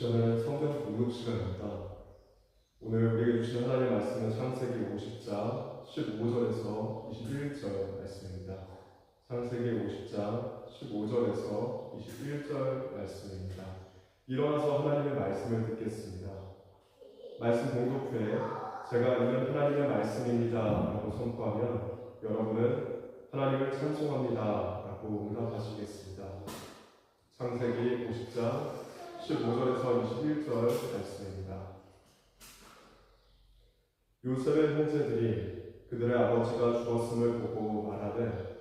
저는 성경 공독 시간입니다. 오늘 우리에게 주신 하나님의 말씀은 창세기 50장 15절에서 21절 말씀입니다. 창세기 50장 15절에서 21절 말씀입니다. 일어나서 하나님의 말씀을 듣겠습니다. 말씀 공독 후에 제가 이는 하나님의 말씀입니다 라고 선포하면 여러분은 하나님을 찬송합니다 라고 응답하시겠습니다. 창세기 50장 15절에서 21절 말씀입니다. 요셉의 형제들이 그들의 아버지가 죽었음을 보고 말하되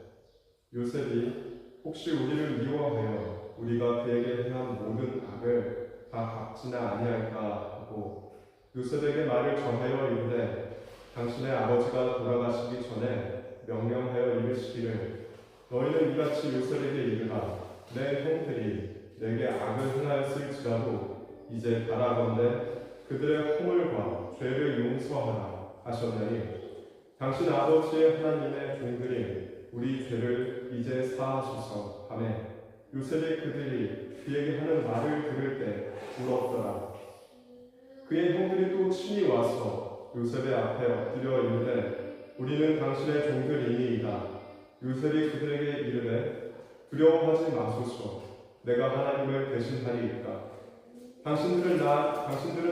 요셉이 혹시 우리를 미워하여 우리가 그에게 행한 모든 악을 다 갚지나 아니할까 하고 요셉에게 말을 전하여 이르되 당신의 아버지가 돌아가시기 전에 명령하여 이르시기를 너희는 이같이 요셉에게 이르라 내 형들이 내게 악을 행하였을지라도 이제 바라건대 그들의 허물과 죄를 용서하라 하셨나니 당신 아버지의 하나님의 종들이 우리 죄를 이제 사하소서 하며 요셉이 그들이 그에게 하는 말을 들을 때 울었더라. 그의 형들이 또 친히 와서 요셉의 앞에 엎드려 이르되 우리는 당신의 종들이니이다. 요셉이 그들에게 이르되 두려워하지 마소서. 내가 하나님을 대신하리이까. 당신들은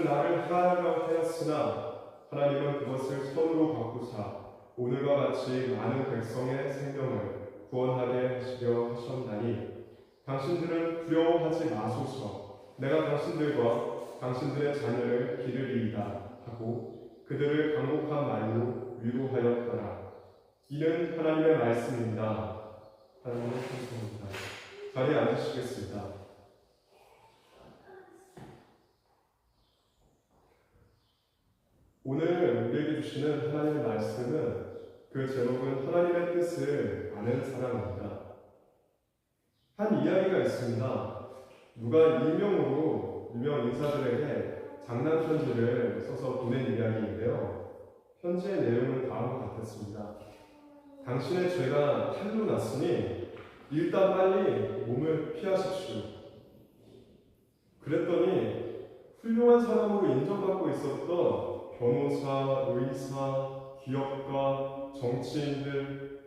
나를 하하려 하였으나 하나님은 그것을 선으로 바꾸사 오늘과 같이 많은 백성의 생명을 구원하게 하시려 하셨나니 당신들은 두려워하지 마소서. 내가 당신들과 당신들의 자녀를 기르리이다 하고 그들을 간곡한 말로 위로하였더라. 이는 하나님의 말씀입니다. 하나님의 말씀입니다. 자리에 앉으시겠습니다. 오늘 우리에게 주시는 하나님의 말씀은 그 제목은 하나님의 뜻을 아는 사람입니다. 한 이야기가 있습니다. 누가 익명으로 유명 인사들에게 장난 편지를 써서 보낸 이야기인데요. 편지의 내용은 다음과 같았습니다. 당신의 죄가 탄로 났으니 일단 빨리 몸을 피하십시오. 그랬더니 훌륭한 사람으로 인정받고 있었던 변호사, 의사, 기업가, 정치인들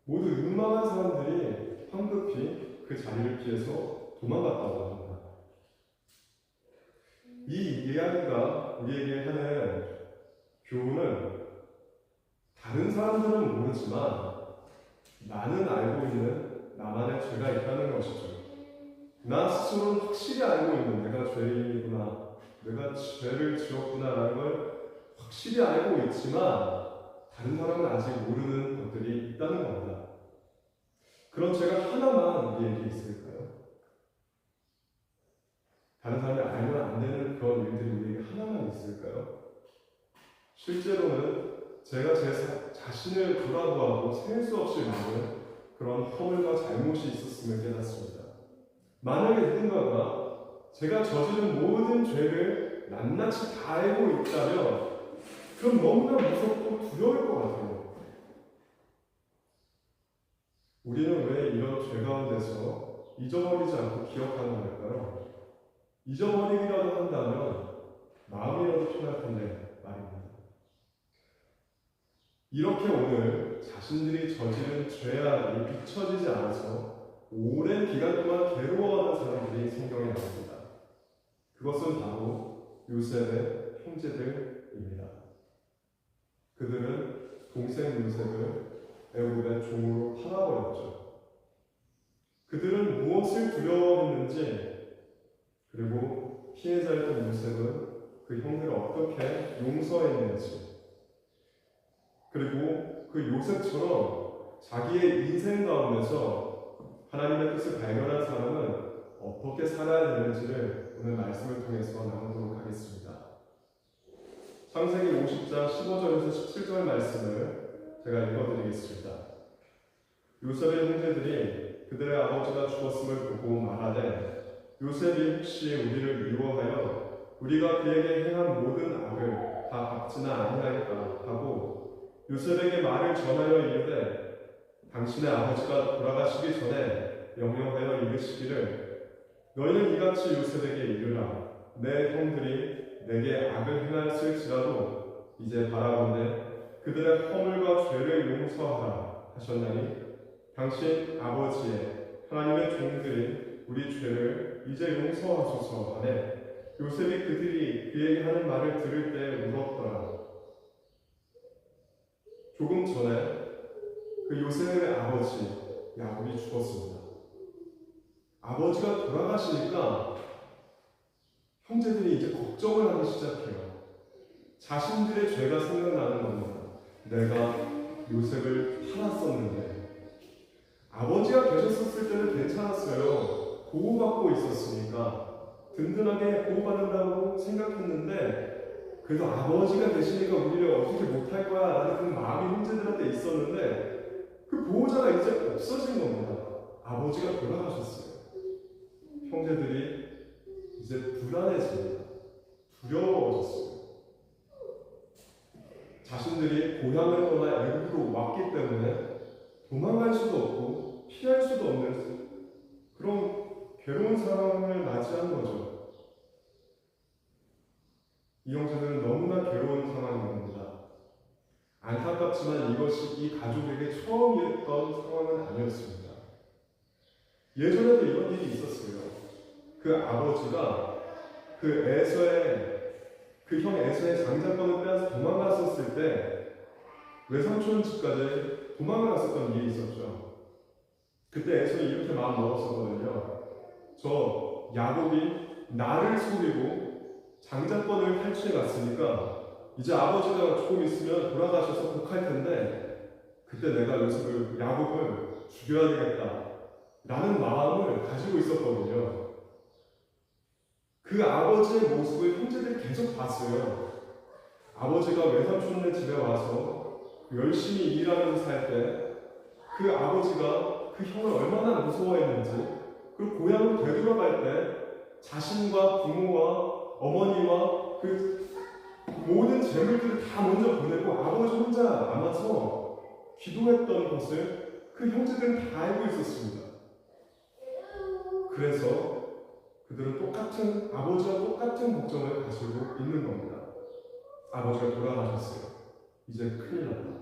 모두 유망한 사람들이 황급히 그 자리를 피해서 도망갔다고 합니다. 이 이야기가 우리에게 하는 교훈은 다른 사람들은 모르지만 나는 알고 있는 나만의 죄가 있다는 것이죠. 나 스스로는 확실히 알고 있는 내가 죄인이구나, 내가 죄를 지었구나라는 걸 확실히 알고 있지만 다른 사람은 아직 모르는 것들이 있다는 겁니다. 그런 죄가 하나만 우리에게 있을까요? 다른 사람이 알면 안 되는 그런 일들이 우리에게 하나만 있을까요? 실제로는 제가 제 자신을 돌아보아도 셀 수 없이 많은 그런 허물과 잘못이 있었음을 깨닫습니다. 만약에 누군가가 제가 저지른 모든 죄를 낱낱이 다 알고 있다면 그럼 너무나 무섭고 두려울 것 같아요. 우리는 왜 이런 죄 가운데서 잊어버리지 않고 기억하는 걸까요? 잊어버리기라도 한다면 마음이라도 편할 텐데 말입니다. 이렇게 오늘 자신들이 저지른 죄악이 잊혀지지 않아서 오랜 기간 동안 괴로워하는 사람들이 성경에 나옵니다. 그것은 바로 요셉의 형제들입니다. 그들은 동생 요셉을 애굽의 종으로 팔아버렸죠. 그들은 무엇을 두려워했는지, 그리고 피해자였던 요셉은 그 형들을 어떻게 용서했는지, 그리고 그 요셉처럼 자기의 인생 가운데서 하나님의 뜻을 발견한 사람은 어떻게 살아야 되는지를 오늘 말씀을 통해서 나누도록 하겠습니다. 창세기 50장 15절에서 17절 말씀을 제가 읽어드리겠습니다. 요셉의 형제들이 그들의 아버지가 죽었음을 보고 말하되 요셉이 혹시 우리를 미워하여 우리가 그에게 행한 모든 악을 다 갚지나 아니할까 하고 요셉에게 말을 전하여 이르되 당신의 아버지가 돌아가시기 전에 명령하여 이르시기를 너희는 이같이 요셉에게 이르라 내 형들이 내게 악을 행하였을지라도 이제 바라보되 그들의 허물과 죄를 용서하라 하셨나니 당신 아버지의 하나님의 종들이 우리 죄를 이제 용서하소서 하네 요셉이 그들이 그에게 하는 말을 들을 때 울었더라. 조금 전에 그 요셉의 아버지 야곱이 죽었습니다. 아버지가 돌아가시니까 형제들이 이제 걱정을 하기 시작해요. 자신들의 죄가 생각나는 겁니다. 내가 요셉을 팔았었는데 아버지가 계셨었을 때는 괜찮았어요. 보호받고 있었으니까 든든하게 보호받는다고 생각했는데 그래도 아버지가 계시니까 우리를 어떻게 못할 거야 라는 그 마음이 형제들한테 있었는데 그 보호자가 이제 없어진 겁니다. 아버지가 돌아가셨어요. 형제들이 이제 불안해집니다. 두려워졌어요. 자신들이 고향을 떠나 애굽으로 왔기 때문에 도망갈 수도 없고 피할 수도 없는 그런 괴로운 상황을 맞이한 거죠. 이 형제들은 너무나 괴로운 상황인 겁니다. 안타깝지만 이것이 이 가족에게 처음이었던 상황은 아니었습니다. 예전에도 이런 일이 있었어요. 그 아버지가 그 형 에서의 장자권을 빼앗아 도망갔었을 때 외삼촌 집까지 도망갔었던 일이 있었죠. 그때 에서는 이렇게 마음 먹었었거든요. 저 야곱이 나를 속이고 장자권을 탈취해 갔으니까 이제 아버지가 조금 있으면 돌아가셔서 복할 텐데 그때 내가 야곱을 죽여야 되겠다 라는 마음을 가지고 있었거든요. 그 아버지의 모습을 형제들이 계속 봤어요. 아버지가 외삼촌네 집에 와서 열심히 일하면서 살 때 그 아버지가 그 형을 얼마나 무서워했는지 그리고 고향을 되돌아갈 때 자신과 부모와 어머니와 그 모든 재물들을 다 먼저 보내고 아버지 혼자 남아서 기도했던 것을 그 형제들은 다 알고 있었습니다. 그래서 그들은 아버지와 똑같은 걱정을 가지고 있는 겁니다. 아버지가 돌아가셨어요. 이제 큰일 났다.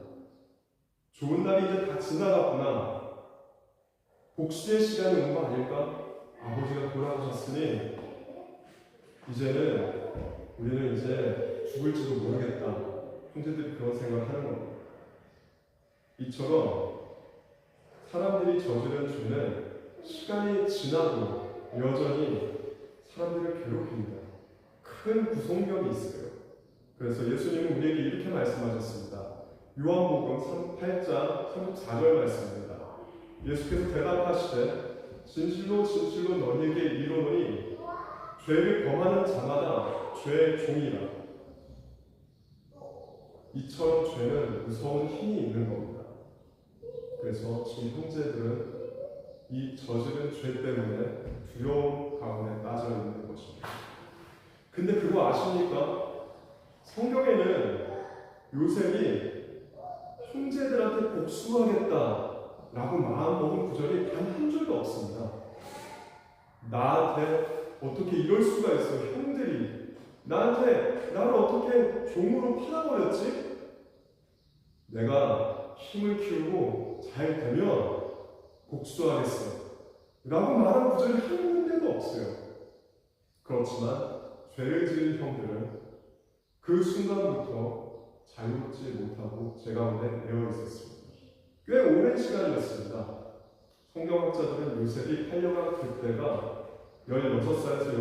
좋은 날이 이제 다 지나갔구나. 복수의 시간이 온 거 아닐까? 아버지가 돌아가셨으니 이제는 우리는 이제 죽을지도 모르겠다. 형제들이 그런 생각을 하는 겁니다. 이처럼 사람들이 저지른 죄는 시간이 지나도 여전히 사람들을 괴롭힙니다. 큰 구속력이 있어요. 그래서 예수님은 우리에게 이렇게 말씀하셨습니다. 요한복음 8장 34절 말씀입니다. 예수께서 대답하시되 진실로 진실로 너희에게 이르노니 죄를 범하는 자마다 죄의 종이라. 이처럼 죄는 무서운 힘이 있는 겁니다. 그래서 지금 형제들은 이 저지른 죄 때문에 두려움 가운데 빠져 있는 것입니다. 근데 그거 아십니까? 성경에는 요셉이 형제들한테 복수하겠다라고 마음먹은 구절이 단 한 줄도 없습니다. 나한테 어떻게 이럴 수가 있어? 형들이 나를 어떻게 종으로 팔아버렸지? 내가 힘을 키우고 잘 되면 복수하겠어 라고 말한 구절이 한 군데도 없어요. 그렇지만 죄를 지은 형들은 그 순간부터 자유롭지 못하고 제 가운데 되어 있었습니다. 꽤 오랜 시간이었습니다. 성경학자들은 요셉이 팔려간 그때가 16살에서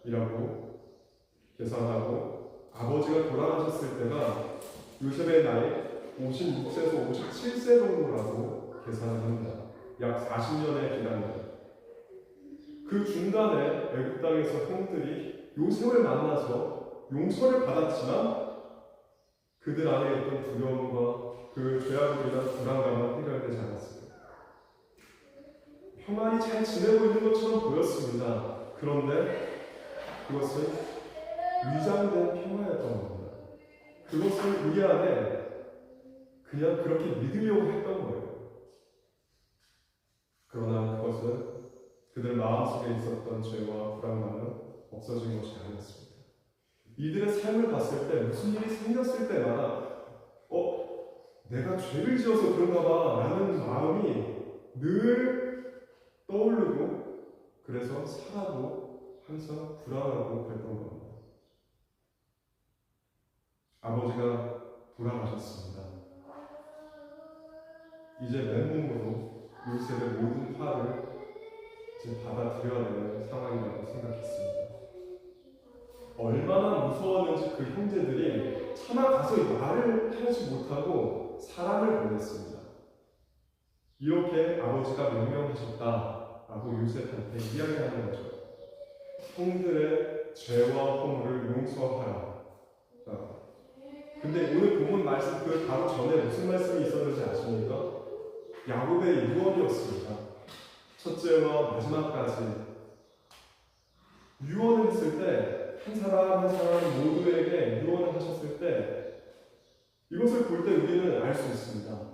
17살이라고 계산하고 아버지가 돌아가셨을 때가 요셉의 나이 56세에서 57세 정도라고 계산을 합니다. 약 40년의 기간입니다. 그 중간에 애굽 땅에서 형들이 요셉을 만나서 용서를 받았지만 그들 안에 있던 두려움과 그 죄악으로 인한 불안감은 해결되지 않았습니다. 평안히 잘 지내고 있는 것처럼 보였습니다. 그런데 그것은 위장된 평화였던 겁니다. 그것을 우리 안에 그냥 그렇게 믿으려고 했던 거예요. 그러나 그것은 그들 마음속에 있었던 죄와 불안감은 없어진 것이 아니었습니다. 이들의 삶을 봤을 때 무슨 일이 생겼을 때마다 내가 죄를 지어서 그런가 봐 라는 마음이 늘 떠오르고 그래서 살아도 항상 불안하고 그랬던 겁니다. 아버지가 돌아가셨습니다. 이제 맨몸으로 요셉의 모든 화를 이제 받아들여야 되는 상황이라고 생각했습니다. 얼마나 무서웠는지 그 형제들이 차마 가서 말을 하지 못하고 사람을 보냈습니다. 이렇게 아버지가 명령하셨다라고 요셉한테 이야기하는 거죠. 형들의 죄와 허물을 용서하라. 근데 오늘 본문 말씀 그 바로 전에 무슨 말씀이 있었는지 아십니까? 야곱의 유언이었습니다. 첫째와 마지막까지 유언을 했을 때 한 사람 한 사람 모두에게 유언을 하셨을 때 이것을 볼 때 우리는 알 수 있습니다.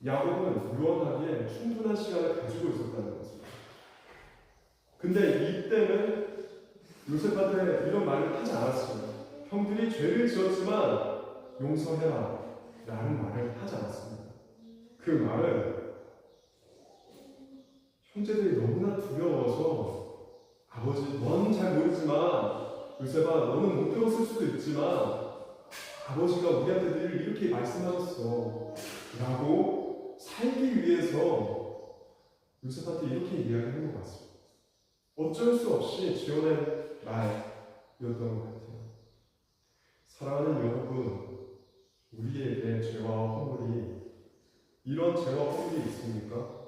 야곱은 유언하기에 충분한 시간을 가지고 있었다는 것입니다. 근데 이때는 요셉한테 이런 말을 하지 않았습니다. 형들이 죄를 지었지만 용서해라 라는 말을 하지 않았습니다. 그 말은 형제들이 너무나 두려워서 아버지 넌 잘 모르지만 요셉아 너는 못 들었을 수도 있지만 아버지가 우리한테 늘 이렇게 말씀하셨어 라고 살기 위해서 요셉한테 이렇게 이야기한 것 같습니다. 어쩔 수 없이 지어낸 말이었던 것 같아요. 사랑하는 여러분, 우리에게 죄와 허물이 이런 죄와 허물이 있습니까?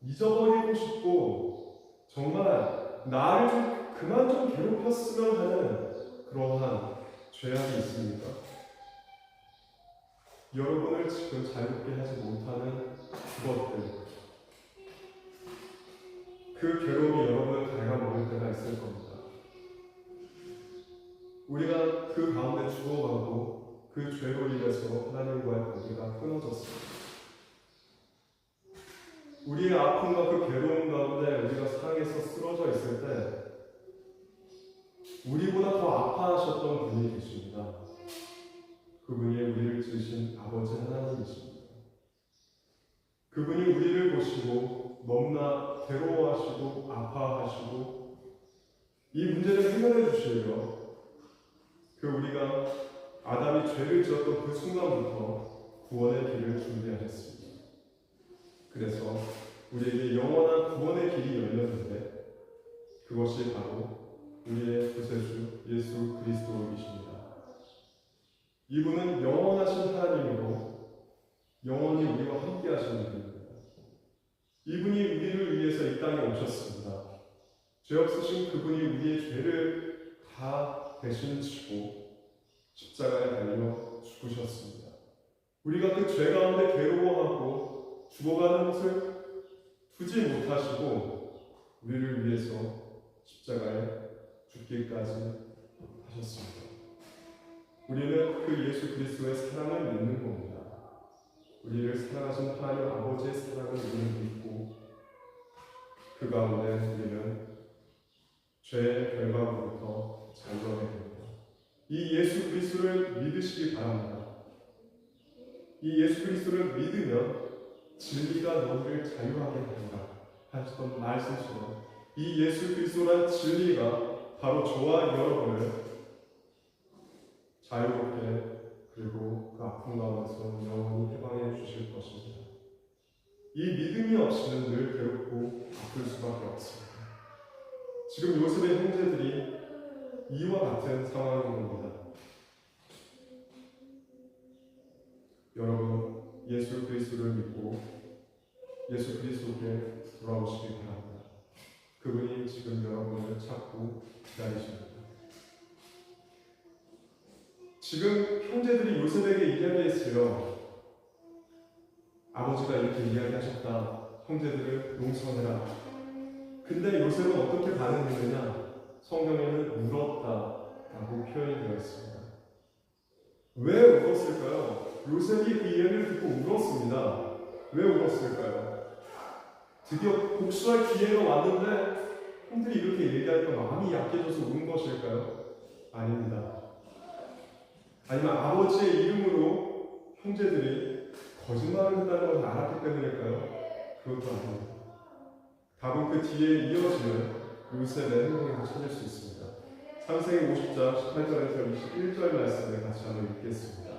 잊어버리고 싶고 정말 나를 좀 그만 좀 괴롭혔으면 하는 그러한 죄악이 있습니까? 여러분을 지금 자유롭게 하지 못하는 그것들, 그 괴로움이 여러분을 갉아먹을 때가 있을 겁니다. 우리가 그 가운데 죽어가고 그 죄로 인해서 하나님과의 관계가 끊어졌습니다. 우리의 아픔과 그 괴로움 가운데 우리가 사랑에서 쓰러져 있을 때 우리보다 더 아파하셨던 분이 계십니다. 그분이 우리를 지으신 아버지 하나님이십니다. 그분이 우리를 보시고 너무나 괴로워하시고 아파하시고 이 문제를 해결해 주시려 우리가 아담이 죄를 지었던 그 순간부터 구원의 길을 준비하셨습니다. 그래서 우리에게 영원한 구원의 길이 열렸는데 그것이 바로 우리의 구세주 예수 그리스도이십니다. 이분은 영원하신 하나님으로 영원히 우리와 함께 하시는 분입니다. 이분이 우리를 위해서 이 땅에 오셨습니다. 죄 없으신 그분이 우리의 죄를 다 대신 지고 십자가에 달려 죽으셨습니다. 우리가 그 죄 가운데 괴로워하고 죽어가는 것을 두지 못하시고 우리를 위해서 십자가에 죽기까지 하셨습니다. 우리는 그 예수 그리스도의 사랑을 믿는 겁니다. 우리를 사랑하신 하나님 아버지의 사랑을 우리는 믿고 그 가운데 우리는 죄의 결과로부터 자유하게 됩니다. 이 예수 그리스도를 믿으시기 바랍니다. 이 예수 그리스도를 믿으면 진리가 너희를 자유하게 된다 하셨던 말씀처럼 이 예수 그리스도란 진리가 바로 저와 여러분을 자유롭게 그리고 그 아픔 가운데서 영원히 해방해 주실 것입니다. 이 믿음이 없이는 늘 괴롭고 아플 수밖에 없습니다. 지금 요셉의 형제들이 이와 같은 상황인 겁니다. 여러분, 예수 그리스도를 믿고 예수 그리스도께 돌아오시기 바랍니다. 그분이 지금 여러분을 찾고 기다리십니다. 지금 형제들이 요셉에게 이야기했어요. 아버지가 이렇게 이야기하셨다. 형제들을 용서해라. 근데 요셉은 어떻게 반응했느냐? 성경에는 울었다라고 표현이 되어 있습니다. 왜 울었을까요? 요셉이 그 이야기를 듣고 울었습니다. 왜 울었을까요? 드디어 복수할 기회가 왔는데 형들이 이렇게 얘기하니까 마음이 약해져서 우는 것일까요? 아닙니다. 아니면 아버지의 이름으로 형제들이 거짓말을 했다는 것을 알았기 때문일까요? 그것도 아닙니다. 답은 그 뒤에 이어지는 요셉의 행동에서 찾을 수 있습니다. 창세기 50장 18절에서 21절 말씀을 같이 한번 읽겠습니다.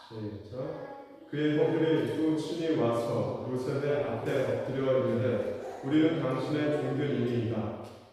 시작. 그의 형들이 또 친히 와서 요셉의 앞에 엎드려 이르되 우리는 당신의 종들이니이다.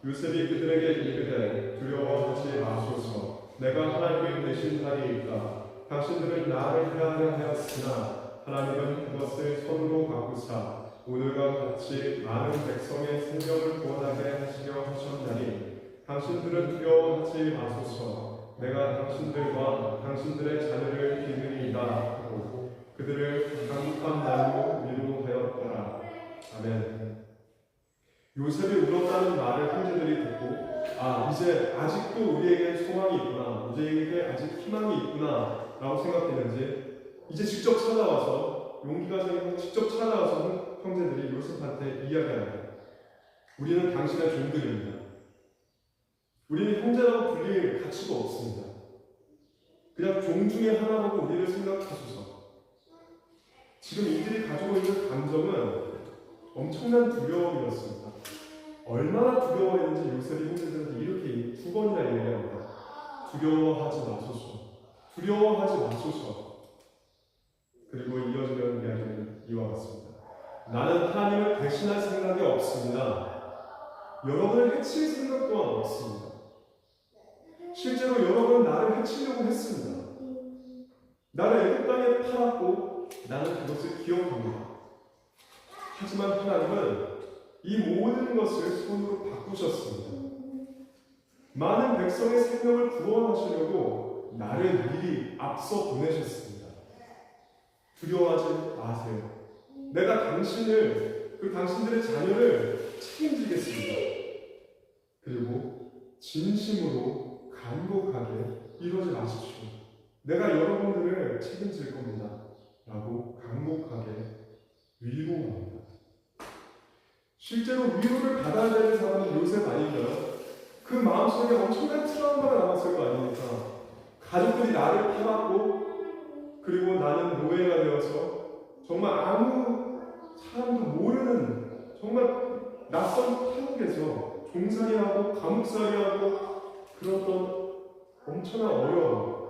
요셉이 그들에게 이르되 두려워하지 마소서. 내가 하나님 되신 자리이다. 당신들은 나를 해하려 하였으나 하나님은 그것을 선으로 바꾸사 오늘과 같이 많은 백성의 생명을 구원하게 하시려 하셨나니 당신들은 두려워하지 마소서. 내가 당신들과 당신들의 자녀를 기르리이다 하고 그들을 강력한 날로 위로하였더라. 아멘. 요셉이 울었다는 말을 형제들이 듣고 이제 아직도 우리에게 소망이 있구나, 우리에게 아직 희망이 있구나 라고 생각했는지 이제 직접 찾아와서 용기가 생기고 직접 찾아와서 형제들이 요셉한테 이야기합니다. 우리는 당신의 종들입니다. 우리는 형제라고 불릴 가치가 없습니다. 그냥 종 중에 하나라고 우리를 생각하소서. 지금 이들이 가지고 있는 감정은 엄청난 두려움이었습니다. 얼마나 두려워했는지 요셉이 형제들한테 이렇게 2번이나 얘기합니다. 두려워하지 마소서. 두려워하지 마소서. 그리고 이어지는 이야기는 이와 같습니다. 나는 하나님을 대신할 생각이 없습니다. 여러분을 해칠 생각 또한 없습니다. 실제로 여러분은 나를 해치려고 했습니다. 나를 애굽 땅에 팔았고 나는 그것을 기억합니다. 하지만 하나님은 이 모든 것을 손으로 바꾸셨습니다. 많은 백성의 생명을 구원하시려고 나를 미리 앞서 보내셨습니다. 두려워하지 마세요. 내가 당신들의 자녀를 책임지겠습니다. 그리고 진심으로 간곡하게 이러지 마십시오. 내가 여러분들을 책임질 겁니다. 라고 간곡하게 위로합니다. 실제로 위로를 받아야 되는 사람은 요셉 아닌가요? 그 마음속에 엄청난 트라우마가 남았을 거 아닙니까? 가족들이 나를 팔았고 그리고 나는 노예가 되어서 정말 아무 사람도 모르는 정말 낯선 타국에서 종살이하고 감옥살이하고 그랬던 엄청난 어려움.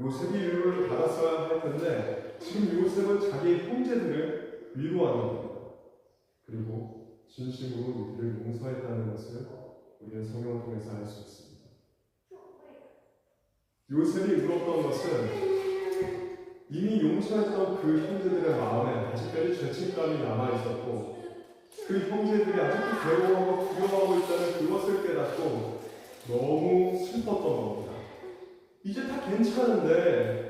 요셉이 위로를 받았어야 할 텐데 지금 요셉은 자기 형제들을 위로하는 겁니다. 그리고 진심으로 우리를 용서했다는 것을 우리는 성경을 통해서 알 수 있습니다. 요셉이 울었던 것은 이미 용서했던 그 형제들의 마음에 아직까지 죄책감이 남아있었고 그 형제들이 아직도 괴로워하고 두려워하고 있다는 그것을 깨닫고 너무 슬펐던 겁니다. 이제 다 괜찮은데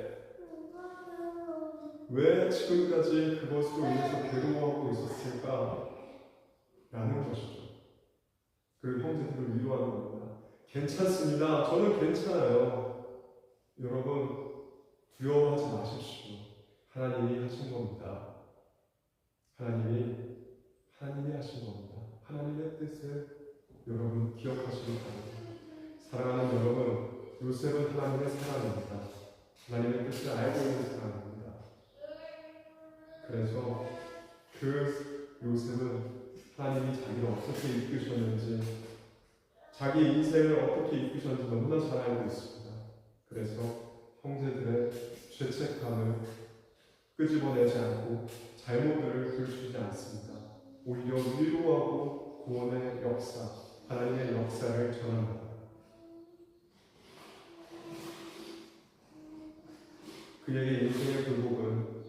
왜 지금까지 그것으로 인해서 괴로워하고 있었을까? 라는 것이죠. 그 형제들을 위로하는 겁니다. 괜찮습니다. 저는 괜찮아요. 여러분 두려워하지 마십시오. 하나님이 하신 겁니다. 하나님이 하신 겁니다. 하나님의 뜻을 여러분 기억하시기 바랍니다. 사랑하는 여러분, 요셉은 하나님의 사랑입니다. 하나님의 뜻을 알고 있는 사람입니다. 그래서 그 요셉은 하나님이 자기를 어떻게 이끄셨는지, 자기 인생을 어떻게 이끄셨는지 너무나 잘 알고 있습니다. 그래서 형제들의 죄책감을 끄집어내지 않고 잘못들을 들추지 않습니다. 오히려 위로하고 구원의 역사, 하나님의 역사를 전합니다. 그에게 인생의 굴곡은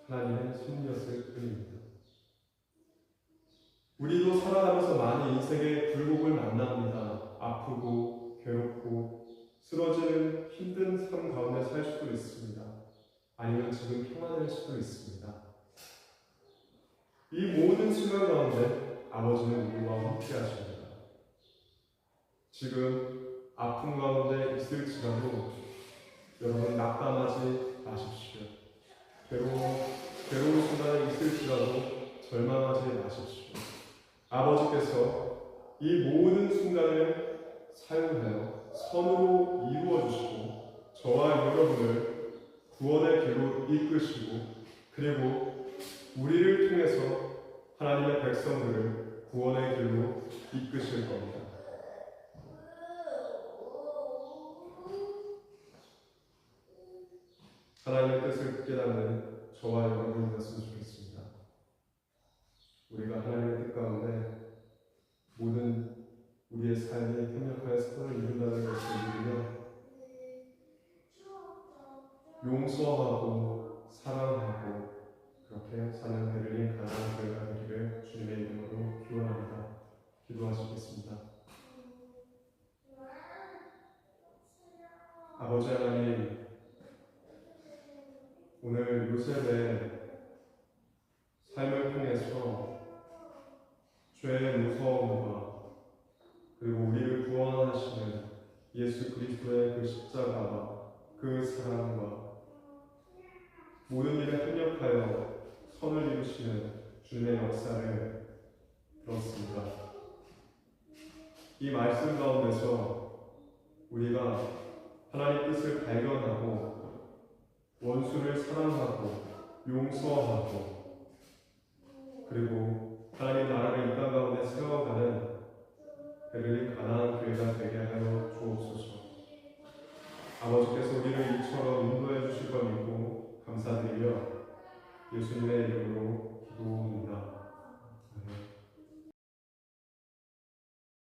하나님의 섭리였을 뿐입니다. 우리도 살아가면서 많은 인생의 굴곡을 만납니다. 아프고 괴롭고 쓰러지는 힘든 삶 가운데 살 수도 있습니다. 아니면 지금 평안할 수도 있습니다. 이 모든 순간 가운데 아버지는 우리와 함께 하십니다. 지금 아픔 가운데 있을지라도 여러분 낙담하지 마십시오. 괴로운 순간에 있을지라도 절망하지 마십시오. 아버지께서 이 모든 순간을 사용하여 선으로 이루어 주시고 저와 여러분을 구원의 길로 이끄시고 그리고 우리를 통해서 하나님의 백성들을 구원의 길로 이끄실 겁니다. 하나님의 뜻을 깨닫는 저와 여러분이 되었으면 좋겠습니다. 우리가 하나님의 뜻 가운데 모든 우리의 삶이 협력하여 선을 이룬다는 것을 믿으며 용서하고 사랑하고 그렇게 사는 베를린 가나안 교회가 되기를 주님의 이름으로 기원합니다. 기도하시겠습니다. 아버지 하나님, 오늘 요셉의 삶을 통해서 죄의 무서움과 그리고 우리를 구원하시는 예수 그리스도의 그 십자가와 그 사랑과 모든 일에 협력하여 선을 이루시는 주님의 역사를 들었습니다. 이 말씀 가운데서 우리가 하나님의 뜻을 발견하고 원수를 사랑하고 용서하고 그리고 하나님 나라를 이 땅 가운데 세워가는 베를린 가나안 교회가 되게 하여 주옵소서. 아버지께서 우리를 이처럼 인도해 주실 것 믿고 감사드리며 예수님의 이름으로 기도합니다.